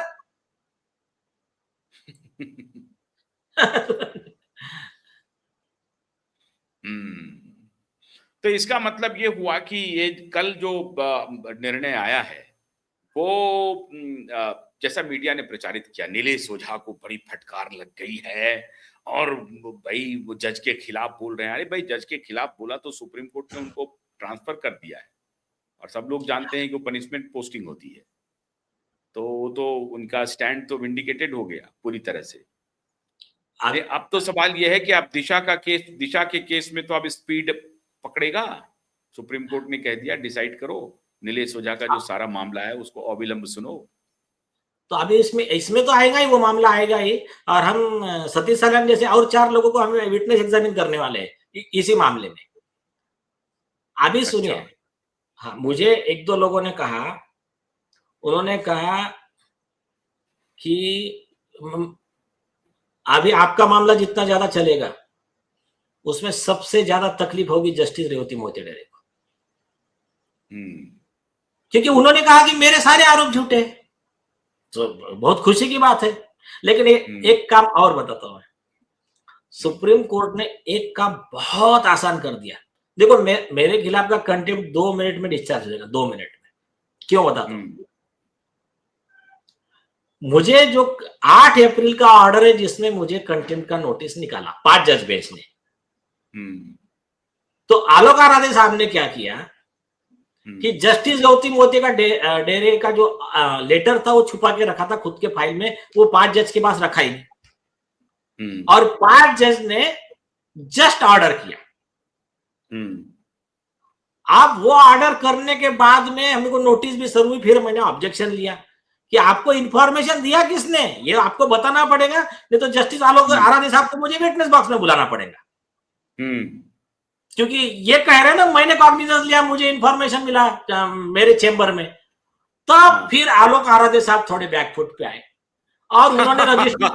तो इसका मतलब ये हुआ कि ये कल जो निर्णय आया है वो जैसा मीडिया ने प्रचारित किया, नीलेश ओझा को बड़ी फटकार लग गई है और भाई वो जज के खिलाफ बोल रहे हैं। अरे भाई, जज के खिलाफ बोला तो सुप्रीम कोर्ट ने उनको ट्रांसफर कर दिया है और सब लोग जानते हैं कि वो पनिशमेंट पोस्टिंग होती है, तो उनका स्टैंड तो विंडिकेटेड हो गया पूरी तरह से। अरे अब तो सवाल यह है कि आप दिशा के केस में तो अब स्पीड पकड़ेगा। सुप्रीम कोर्ट ने कह दिया डिसाइड करो, नीलेश ओझा का जो सारा मामला है उसको अविलंब सुनो। तो अभी इसमें तो आएगा ही, वो मामला आएगा ही, और हम सतीश सालियान जैसे और 4 लोगों को हम विटनेस एग्जामिन करने वाले हैं इसी मामले में। अभी सुनिए, हाँ, मुझे 1-2 लोगों ने कहा, उन्होंने कहा कि अभी आपका मामला जितना ज्यादा चलेगा उसमें सबसे ज्यादा तकलीफ होगी जस्टिस रेवती मोहिते डेरे को, क्योंकि उन्होंने कहा कि मेरे सारे आरोप झूठे। तो बहुत खुशी की बात है, लेकिन एक काम और बताता हूं, सुप्रीम कोर्ट ने एक काम बहुत आसान कर दिया। देखो, मेरे खिलाफ का कंटेम्प्ट 2 मिनट में डिस्चार्ज हो जाएगा, 2 मिनट में। क्यों बताता हूं? मुझे जो 8 अप्रैल का ऑर्डर है जिसमें मुझे कंटेम्प्ट का नोटिस निकाला 5 जज बेंच ने, तो आलोक आराधे साहब ने क्या किया कि जस्टिस गौतम मोती का डेरे का जो लेटर था वो छुपा के रखा था खुद के फाइल में, वो 5 जज के पास रखा ही और 5 जज ने जस्ट ऑर्डर किया। अब वो ऑर्डर करने के बाद में हमको नोटिस भी सर्व हुई, फिर मैंने ऑब्जेक्शन लिया कि आपको इंफॉर्मेशन दिया किसने, ये आपको बताना पड़ेगा, नहीं तो जस्टिस आलोक आराधे साहब को मुझे विटनेस बॉक्स में बुलाना पड़ेगा। क्योंकि ये कह रहे हैं ना मैंने कॉग्निजेंस लिया, मुझे इंफॉर्मेशन मिला मेरे चेंबर में। तो फिर आलोक आराधे साहब थोड़े बैकफुट पे आए और उन्होंने रजिस्ट्री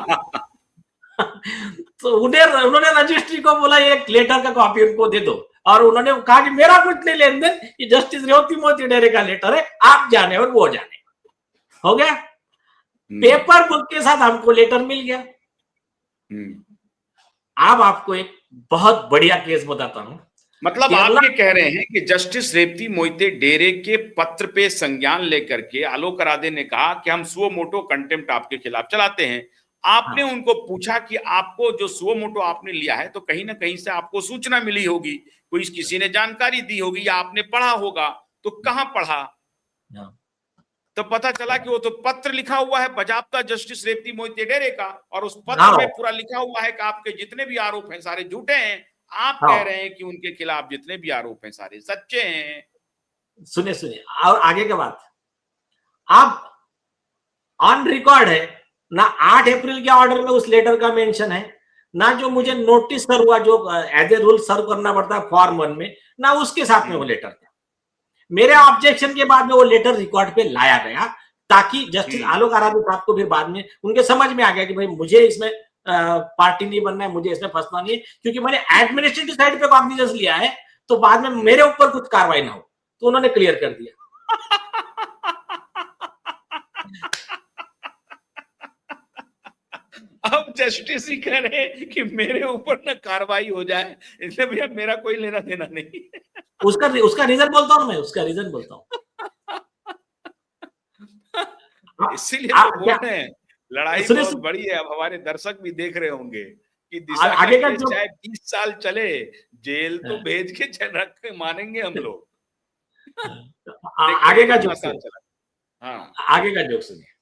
तो उन्होंने रजिस्ट्री को बोला एक लेटर का कॉपी उनको दे दो, और उन्होंने कहा कि मेरा कुछ नहीं लेन देन, ये जस्टिस रेवती मोती डेरे का लेटर है, आप जाने और वो जाने। हो गया, पेपर बुक के साथ हमको लेटर मिल गया। अब आपको एक बहुत बढ़िया केस बताता हूं। मतलब आप ये कह रहे हैं कि जस्टिस रेवती मोहिते डेरे के पत्र पे संज्ञान लेकर के आलोक आराधे ने कहा कि हम सुओ मोटो कंटेम्प्ट आपके खिलाफ चलाते हैं। आपने उनको पूछा कि आपको जो सुओ मोटो आपने लिया है तो कहीं ना कहीं से आपको सूचना मिली होगी, कोई किसी ने जानकारी दी होगी या आपने पढ़ा होगा, तो कहां पढ़ा? तो पता चला कि वो तो पत्र लिखा हुआ है बजाबता जस्टिस रेवती मोहिते डेरे का, और उस पत्र हाँ में पूरा लिखा हुआ है कि आपके जितने भी आरोप हैं सारे झूठे हैं। आप हाँ कह रहे हैं कि उनके खिलाफ जितने भी आरोप हैं सारे सच्चे हैं। सुनिए सुनिए, और आगे के बात, आप ऑन रिकॉर्ड है ना, 8 अप्रैल के ऑर्डर में उस लेटर का मेंशन है, ना जो मुझे नोटिस सर हुआ जो एज ए रूल सर्व करना पड़ता है फॉर्म 1 में, ना उसके साथ में वो लेटर था। मेरे ऑब्जेक्शन के बाद में वो लेटर रिकॉर्ड पे लाया गया, ताकि जस्टिस आलोक आराधे साहब को फिर बाद में उनके समझ में आ गया कि भाई मुझे इसमें पार्टी नहीं बनना है, मुझे इसमें फंसना नहीं है, क्योंकि मैंने एडमिनिस्ट्रेटिव साइड पे कॉग्निजेंस लिया है, तो बाद में मेरे ऊपर कुछ कार्रवाई ना हो, तो उन्होंने क्लियर कर दिया। अब जस्टिस ही कह रहे हैं कि मेरे ऊपर ना कार्रवाई हो जाए, इसलिए भैया मेरा कोई लेना देना नहीं। उसका रीजन बोलता हूँ मैं, उसका रीजन बोलता हूँ। इसीलिए तो बोल रहे हैं लड़ाई सुनिए, बहुत बड़ी है। अब हमारे दर्शक भी देख रहे होंगे कि दिशा का आगे का केस जो चाहे 20 साल चले, जेल तो भेज के रख के मानेंगे हम लोग। आगे का कितना जोक साल चला। हाँ, आगे का जोक सुनिए।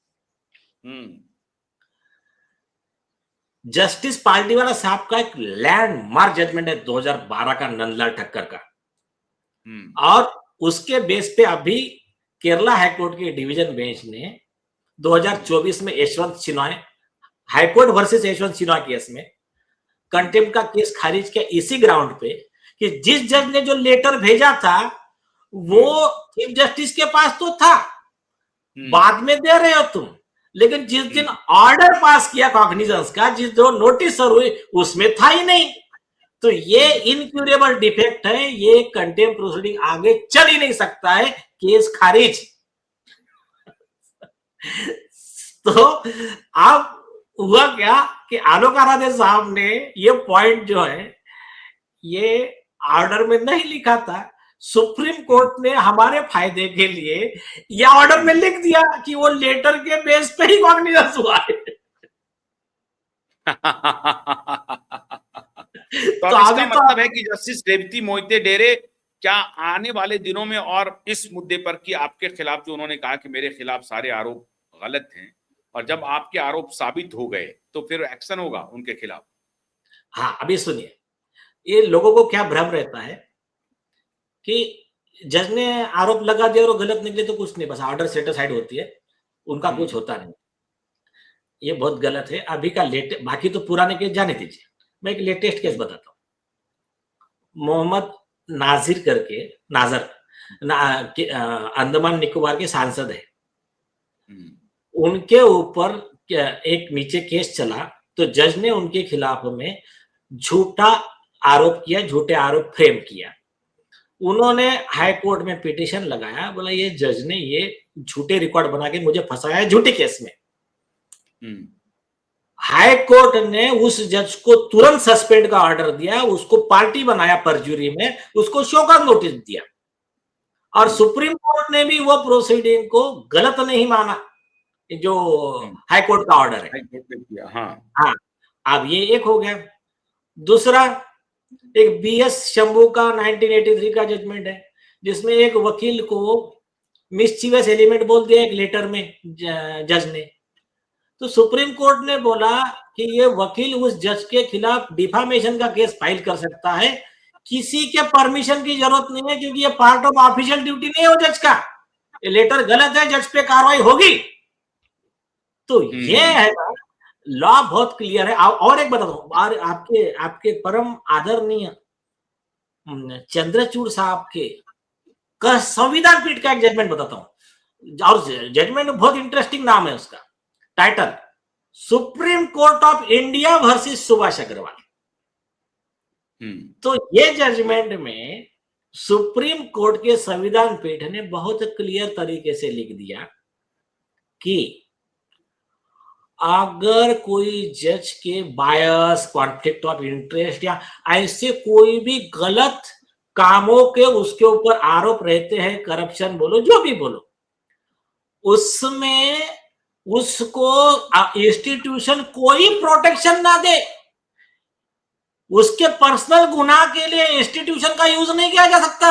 嗯 जस्टिस पार्टीवाला साहब का एक लैंडमार्क जजमेंट है 2012 का, नंदलाल ठक्कर का, और उसके बेस पे अभी केरला हाईकोर्ट के डिवीजन बेंच ने 2024 में Yashwant Sinha high court versus Yashwant Sinha case में कंटेम्प्ट का केस खारिज किया, इसी ग्राउंड पे कि जिस जज ने जो लेटर भेजा था वो चीफ जस्टिस के पास तो था, बाद में दे रहे हो तुम, लेकिन जिस दिन ऑर्डर पास किया कॉग्निजेंस का, जिस जो नोटिस सर्व हुई, उसमें था ही नहीं। तो ये इनक्यूरेबल डिफेक्ट है, ये कंटेम्प्ट प्रोसीडिंग आगे चल ही नहीं सकता है, केस खारिज। तो अब हुआ क्या कि आलोक आराधे साहब ने ये पॉइंट जो है ये ऑर्डर में नहीं लिखा था, सुप्रीम कोर्ट ने हमारे फायदे के लिए ये ऑर्डर में लिख दिया कि वो लेटर के बेस पे ही कॉग्निजेंस हुआ है। तो अब इसका मतलब है कि जस्टिस रेवती मोहिते डेरे क्या आने वाले दिनों में और इस मुद्दे पर कि आपके खिलाफ जो उन्होंने कहा कि मेरे खिलाफ सारे आरोप गलत हैं, और जब आपके आरोप साबित हो गए तो फिर एक्शन होगा उनके खिलाफ? हाँ, अभी सुनिए, ये लोगों को क्या भ्रम रहता है कि जज ने आरोप लगा दिया और गलत निकले तो कुछ नहीं, बस ऑर्डर सेटिस्फाइड होती है, उनका कुछ होता नहीं। ये बहुत गलत है। अभी का बाकी तो पुराने केस जाने दीजिए, मैं एक लेटेस्ट केस बताता हूँ। मोहम्मद नाजिर करके, अंडमान निकोबार के सांसद है, उनके ऊपर एक नीचे केस चला, तो जज ने उनके खिलाफ में झूठा आरोप किया, झूठे आरोप फ्रेम किया। उन्होंने हाई कोर्ट में पिटीशन लगाया, बोला ये जज ने ये झूठे रिकॉर्ड बना के मुझे फंसाया है झूठे केस में। हाई कोर्ट ने उस जज को तुरंत सस्पेंड का ऑर्डर दिया, उसको पार्टी बनाया परजुरी में, उसको शो का नोटिस दिया, और सुप्रीम कोर्ट ने भी वो प्रोसीडिंग को गलत नहीं माना, जो हाई कोर्ट का ऑर्डर है। हाँ, अब ये एक हो गया। दूसरा, एक बीएस शंभू का 1983 का जजमेंट है, जिसमें एक वकील को मिसचीवियस एलिमेंट बोल दिया एक लेटर में जज ने। तो सुप्रीम कोर्ट ने बोला कि ये वकील उस जज के खिलाफ डिफामेशन का केस फाइल कर सकता है, किसी के परमिशन की जरूरत नहीं है, क्योंकि ये पार्ट ऑफ ऑफिशियल ड्यूटी नहीं है जज का, ये लेटर गलत है, जज पे कार्रवाई होगी। तो ये है लॉ, बहुत क्लियर है। और एक बता दो, आपके परम आदरणीय चंद्रचूड़ साहब के संविधान पीठ का एक जजमेंट बताता हूं, और जजमेंट बहुत इंटरेस्टिंग नाम है उसका, title supreme court of India versus Subhash Agrawal. तो ये जजमेंट में सुप्रीम कोर्ट के संविधान पीठ ने बहुत क्लियर तरीके से लिख दिया कि अगर कोई जज के बायस, कॉन्फ्लिक्ट ऑफ इंटरेस्ट या ऐसे कोई भी गलत कामों के उसके ऊपर आरोप रहते हैं, करप्शन बोलो, जो भी बोलो, उसमें उसको इंस्टीट्यूशन कोई प्रोटेक्शन ना दे, उसके पर्सनल गुनाह के लिए इंस्टीट्यूशन का यूज नहीं किया जा सकता,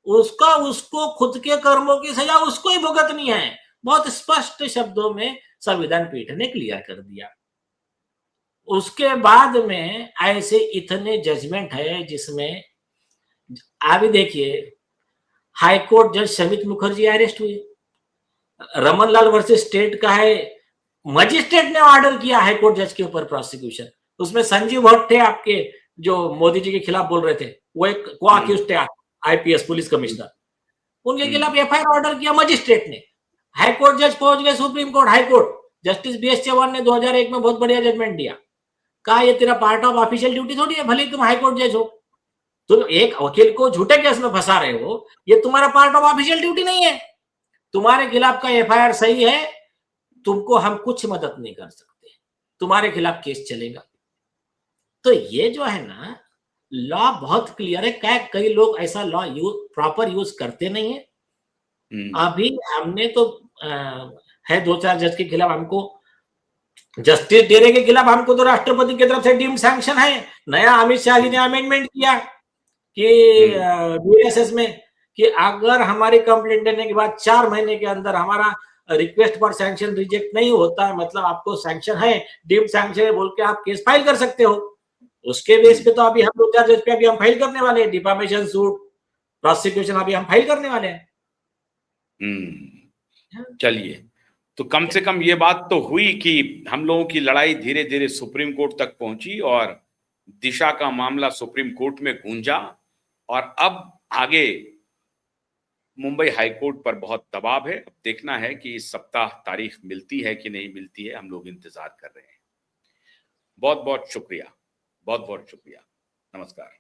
उसको खुद के कर्मों की सजा उसको ही भुगतनी है। बहुत स्पष्ट शब्दों में संविधान पीठ ने क्लियर कर दिया। उसके बाद में ऐसे इतने जजमेंट है जिसमें अभी देखिए, हाईकोर्ट जज समित मुखर्जी अरेस्ट हुए, रमन लाल वर्सेस स्टेट का है, मजिस्ट्रेट ने ऑर्डर किया हाईकोर्ट जज के ऊपर प्रोसिक्यूशन। उसमें संजीव भट्ट थे आपके, जो मोदी जी के खिलाफ बोल रहे थे, वो एक को अक्यूज्ड थे, आईपीएस पुलिस कमिश्नर, उनके खिलाफ एफआईआर ऑर्डर किया मजिस्ट्रेट ने। हाईकोर्ट जज पहुंच गए supreme court, high court justice BS Chauhan ने 2001 में बहुत बढ़िया जजमेंट दिया, कहा ये तेरा पार्ट ऑफ ऑफिशियल ड्यूटी थोड़ी है, भले तुम हाईकोर्ट जज हो, तुम एक वकील को झूठे केस में फंसा रहे हो, ये तुम्हारा पार्ट ऑफ ऑफिशियल ड्यूटी नहीं है, तुम्हारे खिलाफ का एफआईआर सही है, तुमको हम कुछ मदद नहीं कर सकते, तुम्हारे खिलाफ केस चलेगा। तो ये जो है ना, लॉ बहुत क्लियर है। कई लोग ऐसा लॉ प्रॉपर यूज करते नहीं है। अभी हमने तो है 2-4 जज के खिलाफ, हमको जस्टिस डेरे के खिलाफ हमको तो राष्ट्रपति की तरफ से डीम्ड सैंक्शन है। नया अमित शाह जी ने अमेंडमेंट किया कि बीएसएस में कि अगर हमारी कंप्लेंट देने के बाद 4 महीने के अंदर हमारा रिक्वेस्ट पर सैंक्शन रिजेक्ट नहीं होता है, मतलब आपको सैंक्शन है, डीम्ड सैंक्शन है बोल के आप केस फाइल कर सकते हो। उसके बेस पे तो अभी हम 2-4 जज पे अभी हम फाइल करने वाले हैं, डिफामेशन सूट, प्रोसिक्यूशन अभी हम फाइल करने वाले हैं। चलिए, तो कम से कम ये बात तो हुई कि हम लोगों की लड़ाई धीरे धीरे सुप्रीम कोर्ट तक पहुंची और दिशा का मामला सुप्रीम कोर्ट में गूंजा, और अब आगे मुंबई हाईकोर्ट पर बहुत दबाव है। अब देखना है कि इस सप्ताह तारीख मिलती है कि नहीं मिलती है, हम लोग इंतजार कर रहे हैं। बहुत बहुत शुक्रिया, बहुत बहुत शुक्रिया। नमस्कार।